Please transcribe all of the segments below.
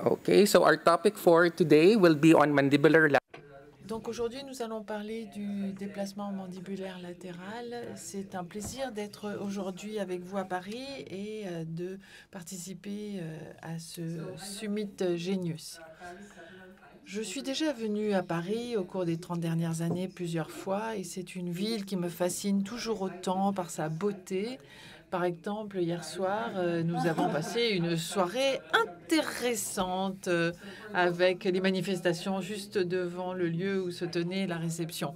Okay, so our topic for today will be on mandibular. Donc aujourd'hui, nous allons parler du déplacement mandibulaire latéral. C'est un plaisir d'être aujourd'hui avec vous à Paris et de participer à ce Summit Genius. Je suis déjà venue à Paris au cours des 30 dernières années plusieurs fois et c'est une ville qui me fascine toujours autant par sa beauté. Par exemple, hier soir, nous avons passé une soirée intéressante avec les manifestations juste devant le lieu où se tenait la réception.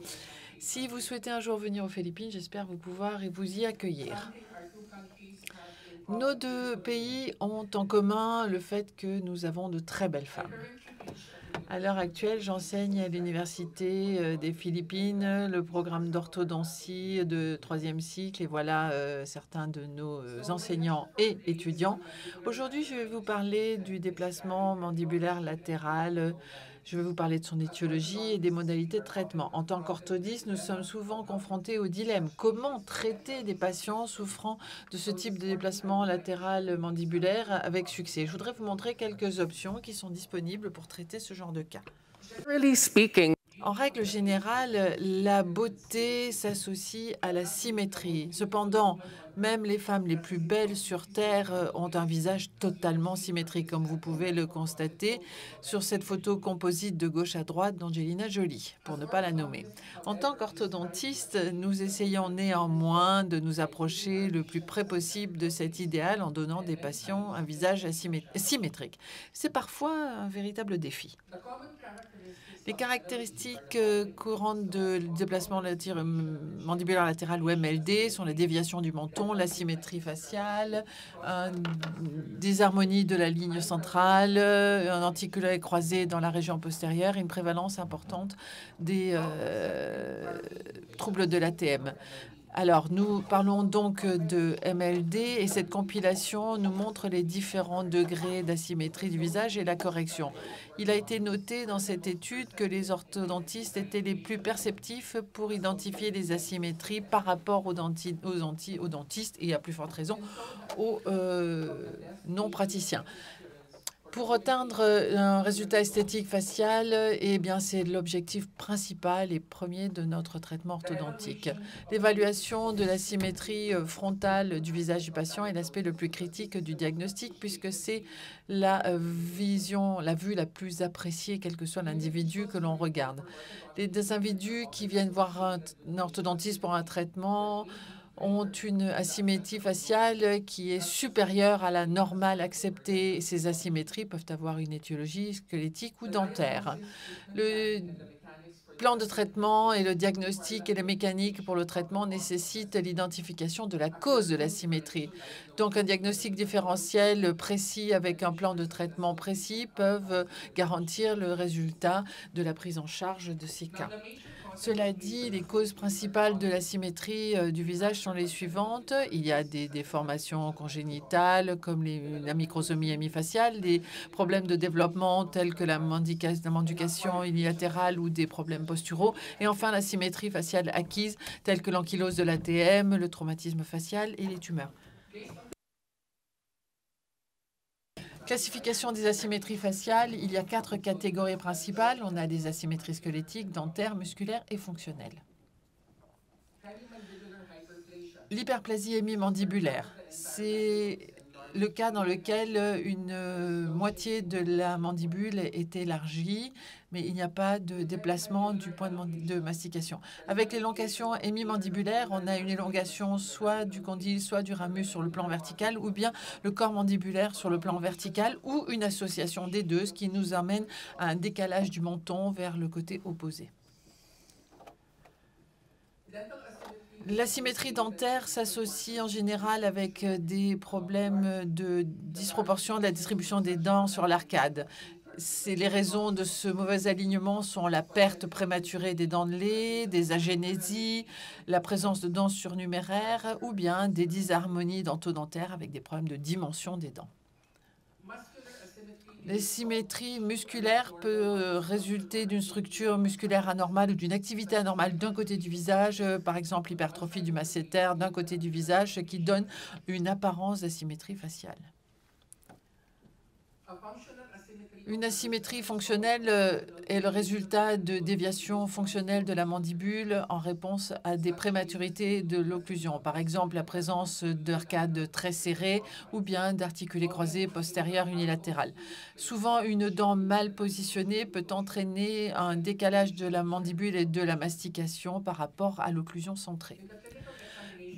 Si vous souhaitez un jour venir aux Philippines, j'espère vous pouvoir et vous y accueillir. Nos deux pays ont en commun le fait que nous avons de très belles femmes. À l'heure actuelle, j'enseigne à l'Université des Philippines le programme d'orthodontie de 3e cycle et voilà certains de nos enseignants et étudiants. Aujourd'hui, je vais vous parler du déplacement mandibulaire latéral. Je vais vous parler de son étiologie et des modalités de traitement. En tant qu'orthodiste, nous sommes souvent confrontés au dilemme. Comment traiter des patients souffrant de ce type de déplacement latéral mandibulaire avec succès? Je voudrais vous montrer quelques options qui sont disponibles pour traiter ce genre de cas. Really speaking, En règle générale, la beauté s'associe à la symétrie. Cependant, même les femmes les plus belles sur Terre ont un visage totalement symétrique, comme vous pouvez le constater sur cette photo composite de gauche à droite d'Angelina Jolie, pour ne pas la nommer. En tant qu'orthodontiste, nous essayons néanmoins de nous approcher le plus près possible de cet idéal en donnant des patients un visage symétrique. C'est parfois un véritable défi. Les caractéristiques courantes de déplacement mandibulaire latéral ou MLD sont la déviation du menton, l'asymétrie faciale, désharmonie de la ligne centrale, un anticulaire croisé dans la région postérieure et une prévalence importante des troubles de l'ATM. Alors, nous parlons donc de MLD et cette compilation nous montre les différents degrés d'asymétrie du visage et la correction. Il a été noté dans cette étude que les orthodontistes étaient les plus perceptifs pour identifier les asymétries par rapport aux dentistes et à plus forte raison aux non-praticiens. Pour atteindre un résultat esthétique facial, eh bien, c'est l'objectif principal et premier de notre traitement orthodontique. L'évaluation de la symétrie frontale du visage du patient est l'aspect le plus critique du diagnostic puisque c'est la vue la plus appréciée, quel que soit l'individu que l'on regarde. Les individus qui viennent voir un orthodontiste pour un traitement ont une asymétrie faciale qui est supérieure à la normale acceptée. Ces asymétries peuvent avoir une étiologie squelettique ou dentaire. Le plan de traitement et le diagnostic et les mécaniques pour le traitement nécessitent l'identification de la cause de l'asymétrie. Donc, un diagnostic différentiel précis avec un plan de traitement précis peuvent garantir le résultat de la prise en charge de ces cas. Cela dit, les causes principales de l'asymétrie du visage sont les suivantes. Il y a des déformations congénitales comme la microsomie hémifaciale, des problèmes de développement tels que la mandication unilatérale ou des problèmes posturaux, et enfin l'asymétrie faciale acquise telle que l'ankylose de l'ATM, le traumatisme facial et les tumeurs. Classification des asymétries faciales, il y a 4 catégories principales. On a des asymétries squelettiques, dentaires, musculaires et fonctionnelles. L'hyperplasie hémimandibulaire, c'est le cas dans lequel une moitié de la mandibule est élargie, mais il n'y a pas de déplacement du point de mastication. Avec l'élongation hémimandibulaire, on a une élongation soit du condyle, soit du ramus sur le plan vertical, ou bien le corps mandibulaire sur le plan vertical, ou une association des deux, ce qui nous amène à un décalage du menton vers le côté opposé. L'asymétrie dentaire s'associe en général avec des problèmes de disproportion de la distribution des dents sur l'arcade. Les raisons de ce mauvais alignement sont la perte prématurée des dents de lait, des agénésies, la présence de dents surnuméraires ou bien des dysharmonies dentodentaires avec des problèmes de dimension des dents. L'asymétrie musculaire peut résulter d'une structure musculaire anormale ou d'une activité anormale d'un côté du visage, par exemple l'hypertrophie du masséter d'un côté du visage, ce qui donne une apparence d'asymétrie faciale. Une asymétrie fonctionnelle est le résultat de déviations fonctionnelles de la mandibule en réponse à des prématurités de l'occlusion. Par exemple, la présence d'arcades très serrées ou bien d'articulés croisés postérieurs unilatérales. Souvent, une dent mal positionnée peut entraîner un décalage de la mandibule et de la mastication par rapport à l'occlusion centrée.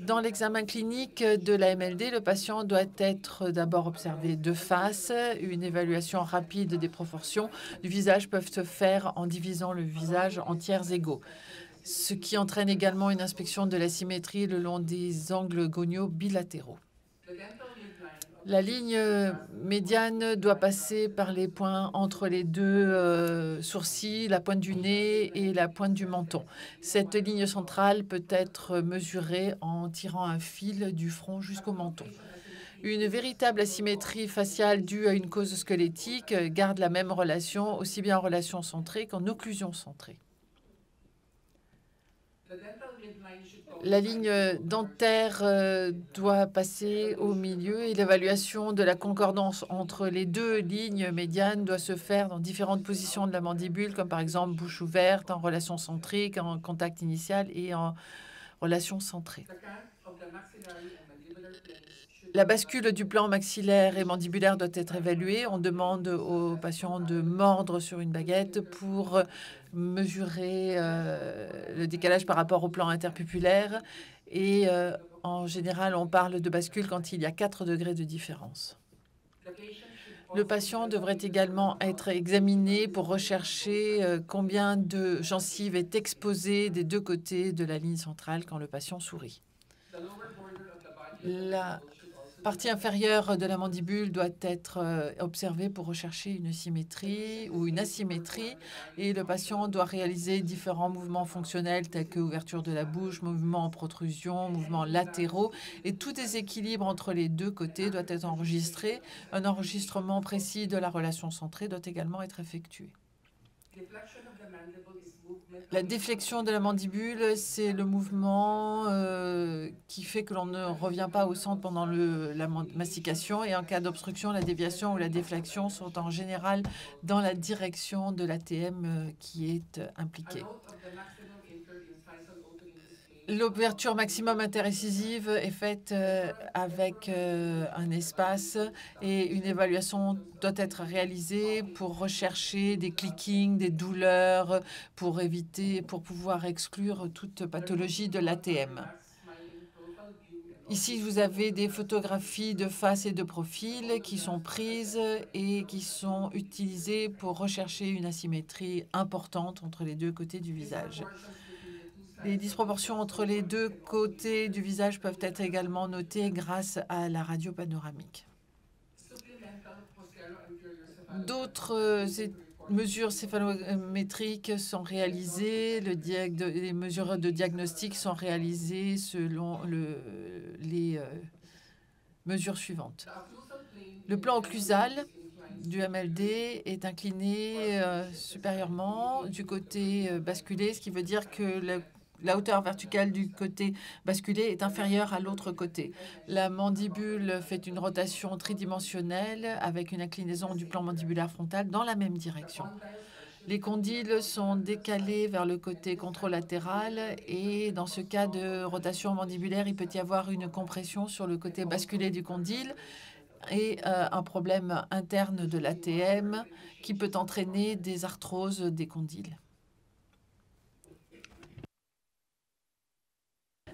Dans l'examen clinique de la MLD, le patient doit être d'abord observé de face. Une évaluation rapide des proportions du visage peuvent se faire en divisant le visage en tiers égaux, ce qui entraîne également une inspection de la symétrie le long des angles goniaux bilatéraux. La ligne médiane doit passer par les points entre les deux sourcils, la pointe du nez et la pointe du menton. Cette ligne centrale peut être mesurée en tirant un fil du front jusqu'au menton. Une véritable asymétrie faciale due à une cause squelettique garde la même relation, aussi bien en relation centrée qu'en occlusion centrée. La ligne dentaire doit passer au milieu et l'évaluation de la concordance entre les deux lignes médianes doit se faire dans différentes positions de la mandibule, comme par exemple bouche ouverte, en relation centrique, en contact initial et en relation centrée. La bascule du plan maxillaire et mandibulaire doit être évaluée. On demande aux patients de mordre sur une baguette pour mesurer le décalage par rapport au plan interpupulaire. Et en général, on parle de bascule quand il y a 4 degrés de différence. Le patient devrait également être examiné pour rechercher combien de gencives est exposée des deux côtés de la ligne centrale quand le patient sourit. La partie inférieure de la mandibule doit être observée pour rechercher une symétrie ou une asymétrie et le patient doit réaliser différents mouvements fonctionnels tels que ouverture de la bouche, mouvements en protrusion, mouvements latéraux et tout déséquilibre entre les deux côtés doit être enregistré. Un enregistrement précis de la relation centrée doit également être effectué. La déflexion de la mandibule, c'est le mouvement qui fait que l'on ne revient pas au centre pendant la mastication. Et en cas d'obstruction, la déviation ou la déflexion sont en général dans la direction de l'ATM qui est impliquée. L'ouverture maximum interincisive est faite avec un espace et une évaluation doit être réalisée pour rechercher des clickings, des douleurs, pour pouvoir exclure toute pathologie de l'ATM. Ici, vous avez des photographies de face et de profil qui sont prises et qui sont utilisées pour rechercher une asymétrie importante entre les deux côtés du visage. Les disproportions entre les deux côtés du visage peuvent être également notées grâce à la radio panoramique. D'autres mesures céphalométriques sont réalisées, les mesures de diagnostic sont réalisées selon les mesures suivantes. Le plan occlusal du MLD est incliné supérieurement du côté basculé, ce qui veut dire que la hauteur verticale du côté basculé est inférieure à l'autre côté. La mandibule fait une rotation tridimensionnelle avec une inclinaison du plan mandibulaire frontal dans la même direction. Les condyles sont décalés vers le côté contralatéral et dans ce cas de rotation mandibulaire, il peut y avoir une compression sur le côté basculé du condyle et un problème interne de l'ATM qui peut entraîner des arthroses des condyles.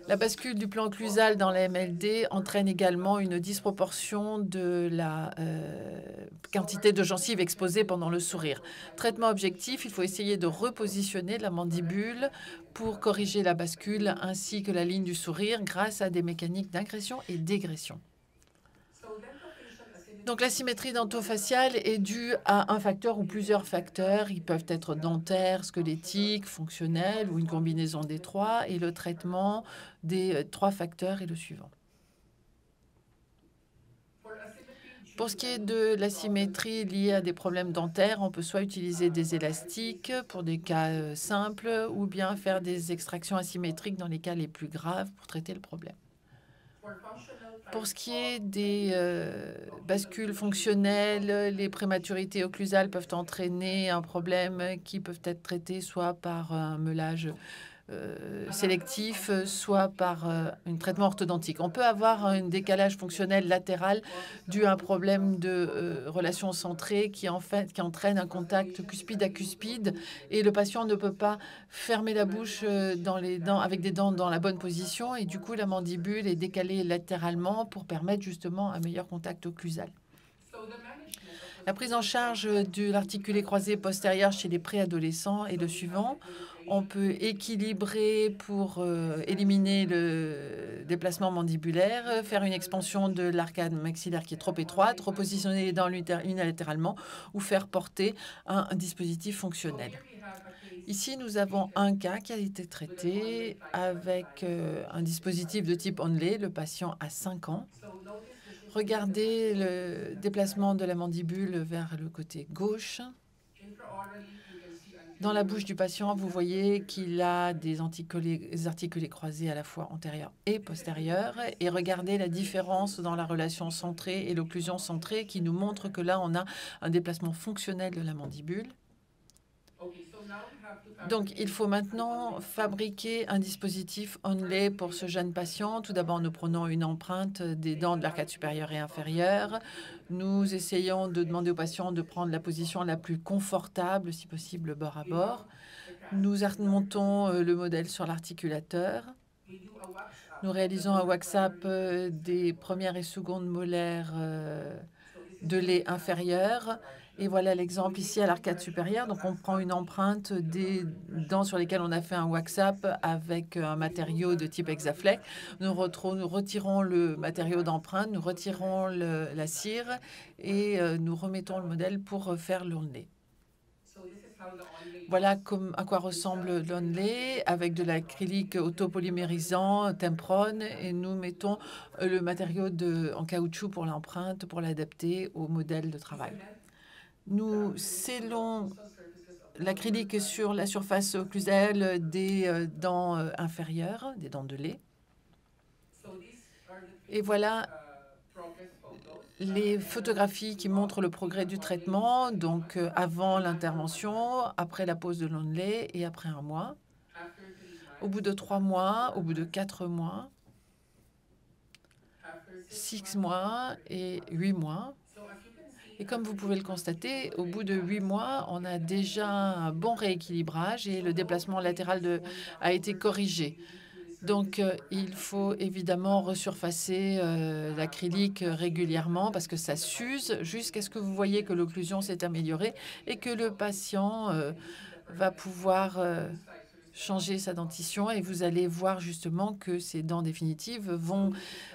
La bascule du plan occlusal dans la MLD entraîne également une disproportion de la quantité de gencives exposées pendant le sourire. Traitement objectif, il faut essayer de repositionner la mandibule pour corriger la bascule ainsi que la ligne du sourire grâce à des mécaniques d'ingression et d'égression. Donc l'asymétrie dentofaciale est due à un facteur ou plusieurs facteurs. Ils peuvent être dentaires, squelettiques, fonctionnels ou une combinaison des trois. Et le traitement des 3 facteurs est le suivant. Pour ce qui est de l'asymétrie liée à des problèmes dentaires, on peut soit utiliser des élastiques pour des cas simples ou bien faire des extractions asymétriques dans les cas les plus graves pour traiter le problème. Pour ce qui est des bascules fonctionnelles, les prématurités occlusales peuvent entraîner un problème qui peut être traité soit par un meulage sélectif, soit par un traitement orthodontique. On peut avoir un décalage fonctionnel latéral dû à un problème de relation centrée qui entraîne un contact cuspide à cuspide et le patient ne peut pas fermer la bouche avec des dents dans la bonne position et du coup la mandibule est décalée latéralement pour permettre justement un meilleur contact occlusal. La prise en charge de l'articulé croisé postérieur chez les préadolescents est le suivant. On peut équilibrer pour éliminer le déplacement mandibulaire, faire une expansion de l'arcade maxillaire qui est trop étroite, repositionner les dents unilatéralement ou faire porter un dispositif fonctionnel. Ici, nous avons un cas qui a été traité avec un dispositif de type Onley. Le patient a 5 ans. Regardez le déplacement de la mandibule vers le côté gauche. Dans la bouche du patient, vous voyez qu'il a des articulés croisés à la fois antérieurs et postérieurs. Et regardez la différence dans la relation centrée et l'occlusion centrée qui nous montre que là, on a un déplacement fonctionnel de la mandibule. Donc, il faut maintenant fabriquer un dispositif Onley pour ce jeune patient. Tout d'abord, nous prenons une empreinte des dents de l'arcade supérieure et inférieure. Nous essayons de demander au patient de prendre la position la plus confortable, si possible, bord à bord. Nous montons le modèle sur l'articulateur. Nous réalisons un wax-up des premières et secondes molaires de lait inférieur. Et voilà l'exemple ici à l'arcade supérieure. Donc, on prend une empreinte des dents sur lesquelles on a fait un wax-up avec un matériau de type Hexaflex. Nous retirons le matériau d'empreinte, nous retirons la cire et nous remettons le modèle pour faire l'Onley. Voilà à quoi ressemble l'Onley avec de l'acrylique autopolymérisant, Tempron, et nous mettons le matériau en caoutchouc pour l'empreinte pour l'adapter au modèle de travail. Nous scellons l'acrylique sur la surface occlusale des dents inférieures, des dents de lait. Et voilà les photographies qui montrent le progrès du traitement, donc avant l'intervention, après la pose de l'Onley et après 1 mois. Au bout de 3 mois, au bout de 4 mois, 6 mois et 8 mois. Et comme vous pouvez le constater, au bout de 8 mois, on a déjà un bon rééquilibrage et le déplacement latéral a été corrigé. Donc, il faut évidemment resurfacer l'acrylique régulièrement parce que ça s'use jusqu'à ce que vous voyez que l'occlusion s'est améliorée et que le patient va pouvoir changer sa dentition et vous allez voir justement que ces dents définitives vont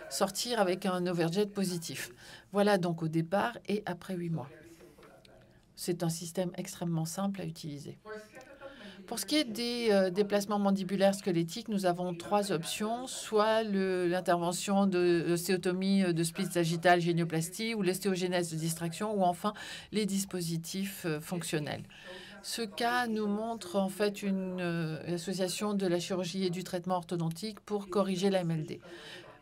sortir avec un overjet positif. Voilà donc au départ et après 8 mois. C'est un système extrêmement simple à utiliser. Pour ce qui est des déplacements mandibulaires squelettiques, nous avons 3 options, soit l'intervention de l'ostéotomie de split sagittal, génioplastie, ou l'ostéogenèse de distraction, ou enfin les dispositifs fonctionnels. Ce cas nous montre en fait une association de la chirurgie et du traitement orthodontique pour corriger la MLD.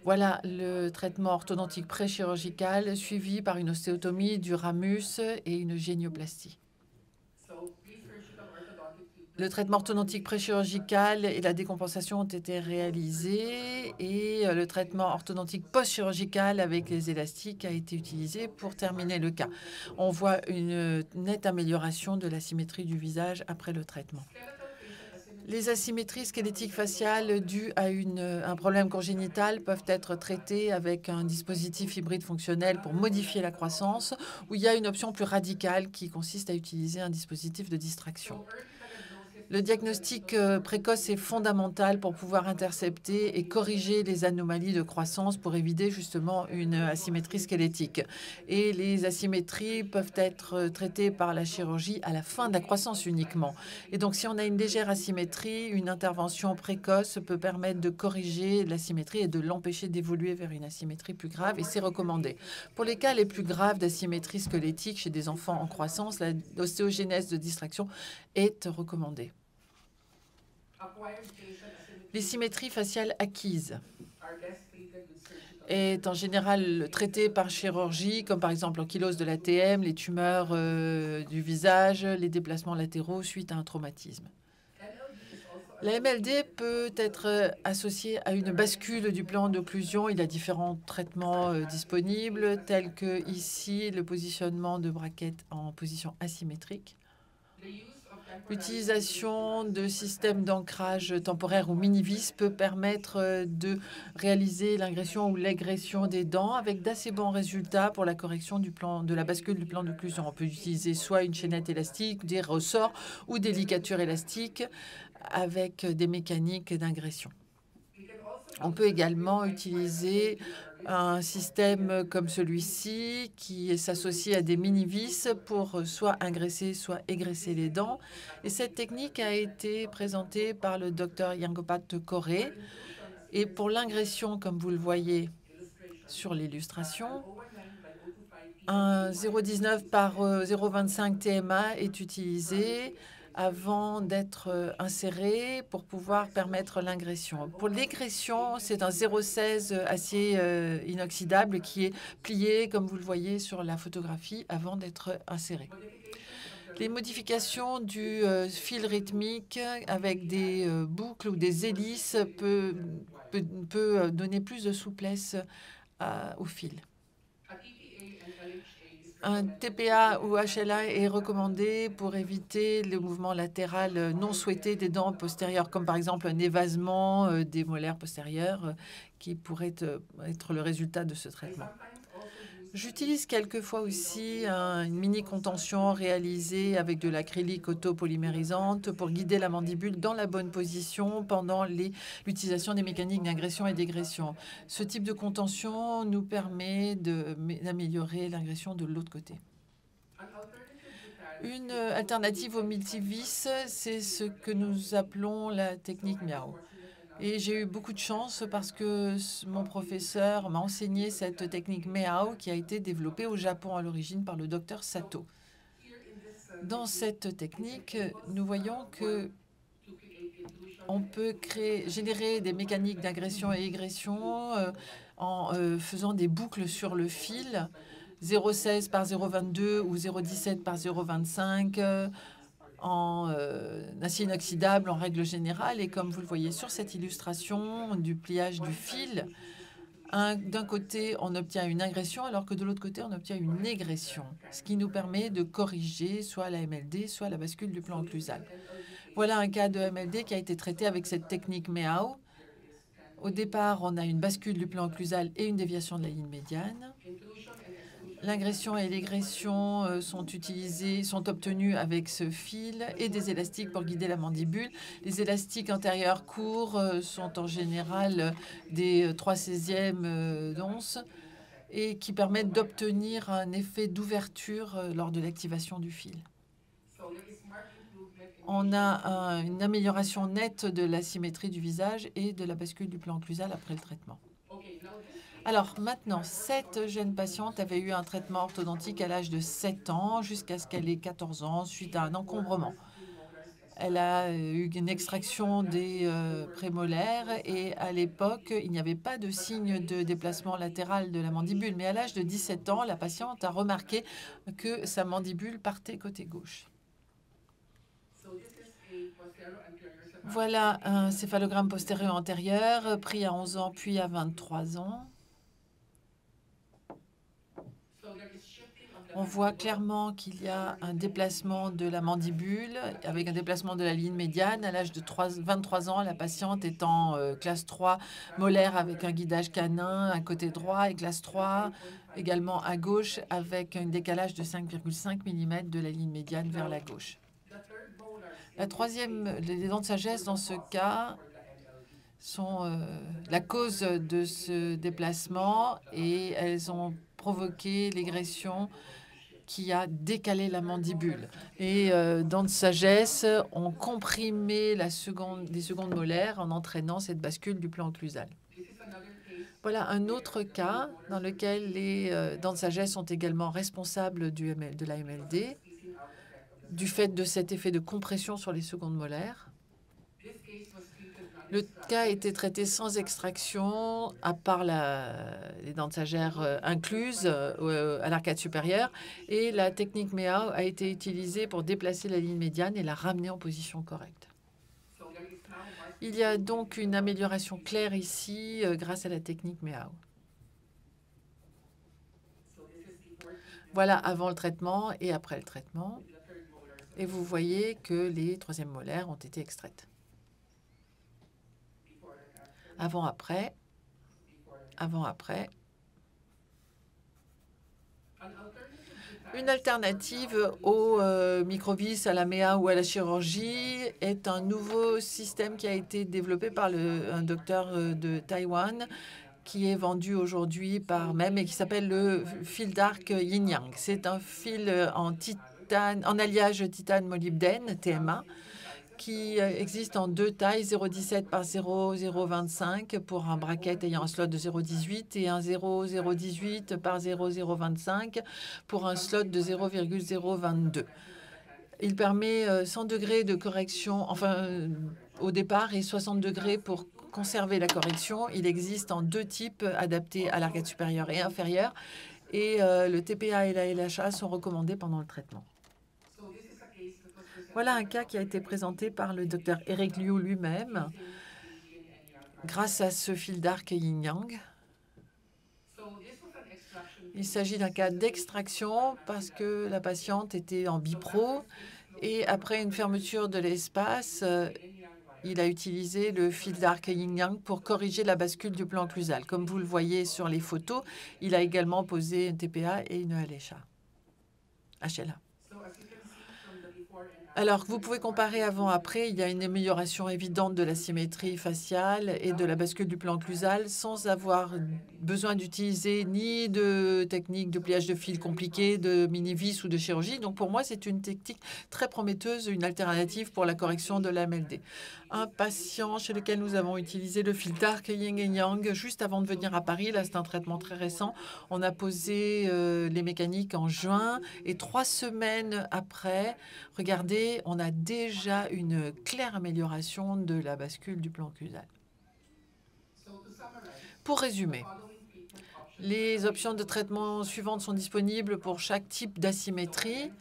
Voilà le traitement orthodontique pré-chirurgical suivi par une ostéotomie du ramus et une génioplastie. Le traitement orthodontique pré-chirurgical et la décompensation ont été réalisés et le traitement orthodontique post-chirurgical avec les élastiques a été utilisé pour terminer le cas. On voit une nette amélioration de la symétrie du visage après le traitement. Les asymétries squelettiques faciales dues à un problème congénital peuvent être traitées avec un dispositif hybride fonctionnel pour modifier la croissance, ou il y a une option plus radicale qui consiste à utiliser un dispositif de distraction. Le diagnostic précoce est fondamental pour pouvoir intercepter et corriger les anomalies de croissance pour éviter justement une asymétrie squelettique. Et les asymétries peuvent être traitées par la chirurgie à la fin de la croissance uniquement. Et donc, si on a une légère asymétrie, une intervention précoce peut permettre de corriger l'asymétrie et de l'empêcher d'évoluer vers une asymétrie plus grave, et c'est recommandé. Pour les cas les plus graves d'asymétrie squelettique chez des enfants en croissance, l'ostéogenèse de distraction est recommandée. Les symétries faciales acquises. est en général traité par chirurgie, comme par exemple l'ankylose de l'ATM, les tumeurs du visage, les déplacements latéraux suite à un traumatisme. La MLD peut être associée à une bascule du plan d'occlusion. Il y a différents traitements disponibles, tels que ici le positionnement de braquettes en position asymétrique. L'utilisation de systèmes d'ancrage temporaire ou mini-vis peut permettre de réaliser l'ingression ou l'égression des dents avec d'assez bons résultats pour la correction de la bascule du plan d'occlusion. On peut utiliser soit une chaînette élastique, des ressorts ou des licatures élastiques avec des mécaniques d'ingression. On peut également utiliser un système comme celui-ci qui s'associe à des mini-vis pour soit ingresser, soit égresser les dents. Et cette technique a été présentée par le docteur Yangopat Coré. Et pour l'ingression, comme vous le voyez sur l'illustration, un 0,19 par 0,25 TMA est utilisé avant d'être inséré pour pouvoir permettre l'ingression. Pour l'égression, c'est un 0,16 acier inoxydable qui est plié, comme vous le voyez sur la photographie, avant d'être inséré. Les modifications du fil rythmique avec des boucles ou des hélices peut donner plus de souplesse au fil. Un TPA ou HLA est recommandé pour éviter le mouvement latéral non souhaité des dents postérieures, comme par exemple un évasement des molaires postérieures qui pourrait être le résultat de ce traitement. J'utilise quelquefois aussi une mini-contention réalisée avec de l'acrylique autopolymérisante pour guider la mandibule dans la bonne position pendant l'utilisation des mécaniques d'ingression et d'égression. Ce type de contention nous permet d'améliorer l'ingression de l'autre côté. Une alternative au multivis, c'est ce que nous appelons la technique Miao. Et j'ai eu beaucoup de chance parce que mon professeur m'a enseigné cette technique Miao qui a été développée au Japon à l'origine par le docteur Sato. Dans cette technique, nous voyons que on peut générer des mécaniques d'agression et égression en faisant des boucles sur le fil, 0,16 par 0,22 ou 0,17 par 0,25, en acier inoxydable en règle générale. Et comme vous le voyez sur cette illustration du pliage du fil, d'un côté, on obtient une ingression, alors que de l'autre côté, on obtient une égression, ce qui nous permet de corriger soit la MLD, soit la bascule du plan occlusal. Voilà un cas de MLD qui a été traité avec cette technique Miao. Au départ, on a une bascule du plan occlusal et une déviation de la ligne médiane. L'ingression et l'égression sont obtenues avec ce fil et des élastiques pour guider la mandibule. Les élastiques antérieurs courts sont en général des 3/16e d'once et qui permettent d'obtenir un effet d'ouverture lors de l'activation du fil. On a une amélioration nette de la symétrie du visage et de la bascule du plan occlusal après le traitement. Alors maintenant, cette jeune patiente avait eu un traitement orthodontique à l'âge de 7 ans jusqu'à ce qu'elle ait 14 ans suite à un encombrement. Elle a eu une extraction des prémolaires et à l'époque, il n'y avait pas de signe de déplacement latéral de la mandibule. Mais à l'âge de 17 ans, la patiente a remarqué que sa mandibule partait côté gauche. Voilà un céphalogramme postérieur antérieur pris à 11 ans puis à 23 ans. On voit clairement qu'il y a un déplacement de la mandibule avec un déplacement de la ligne médiane. À l'âge de 23 ans, la patiente est en classe 3 molaire avec un guidage canin à côté droit et classe 3 également à gauche avec un décalage de 5,5 mm de la ligne médiane vers la gauche. La troisième, les dents de sagesse dans ce cas sont la cause de ce déplacement et elles ont provoqué l'égression qui a décalé la mandibule. Et dents de sagesse ont comprimé les secondes molaires en entraînant cette bascule du plan occlusal. Voilà un autre cas dans lequel les dents de sagesse sont également responsables de la MLD, du fait de cet effet de compression sur les secondes molaires. Le cas a été traité sans extraction, à part les dents de sagère incluses à l'arcade supérieure. Et la technique MEAO a été utilisée pour déplacer la ligne médiane et la ramener en position correcte. Il y a donc une amélioration claire ici grâce à la technique MEAO. Voilà avant le traitement et après le traitement. Et vous voyez que les troisièmes molaires ont été extraites. Avant-après. Avant-après. Une alternative au microvis, à la MEA ou à la chirurgie est un nouveau système qui a été développé par un docteur de Taïwan qui est vendu aujourd'hui par même et qui s'appelle le fil d'arc Yin Yang. C'est un fil en titane, en alliage titane-molybdène, TMA, qui existe en deux tailles, 0,17 par 0,025 pour un bracket ayant un slot de 0,18 et un 0,018 par 0,025 pour un slot de 0,022. Il permet 100 degrés de correction, au départ, et 60 degrés pour conserver la correction. Il existe en deux types adaptés à l'arcade supérieure et inférieure, et le TPA et la LHA sont recommandés pendant le traitement. Voilà un cas qui a été présenté par le docteur Eric Liu lui-même grâce à ce fil d'arc yin-yang. Il s'agit d'un cas d'extraction parce que la patiente était en bipro et après une fermeture de l'espace, il a utilisé le fil d'arc yin-yang pour corriger la bascule du plan occlusal. Comme vous le voyez sur les photos, il a également posé un TPA et une HLA. Alors, vous pouvez comparer avant-après. Il y a une amélioration évidente de la symétrie faciale et de la bascule du plan occlusal sans avoir besoin d'utiliser ni de technique de pliage de fil compliqué, de mini-vis ou de chirurgie. Donc, pour moi, c'est une technique très prometteuse, une alternative pour la correction de l'AMLD. Un patient chez lequel nous avons utilisé le fil d'arc yin et yang juste avant de venir à Paris. Là, c'est un traitement très récent. On a posé les mécaniques en juin et 3 semaines après, regardez, on a déjà une claire amélioration de la bascule du plan occlusal. Pour résumer, les options de traitement suivantes sont disponibles pour chaque type d'asymétrie.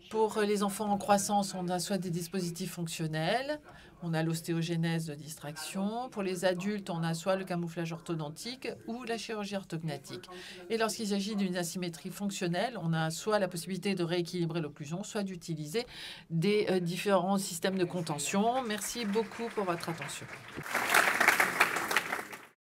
Pour les enfants en croissance, on a soit des dispositifs fonctionnels, on a l'ostéogénèse de distraction. Pour les adultes, on a soit le camouflage orthodontique ou la chirurgie orthognatique. Et lorsqu'il s'agit d'une asymétrie fonctionnelle, on a soit la possibilité de rééquilibrer l'occlusion, soit d'utiliser des différents systèmes de contention. Merci beaucoup pour votre attention.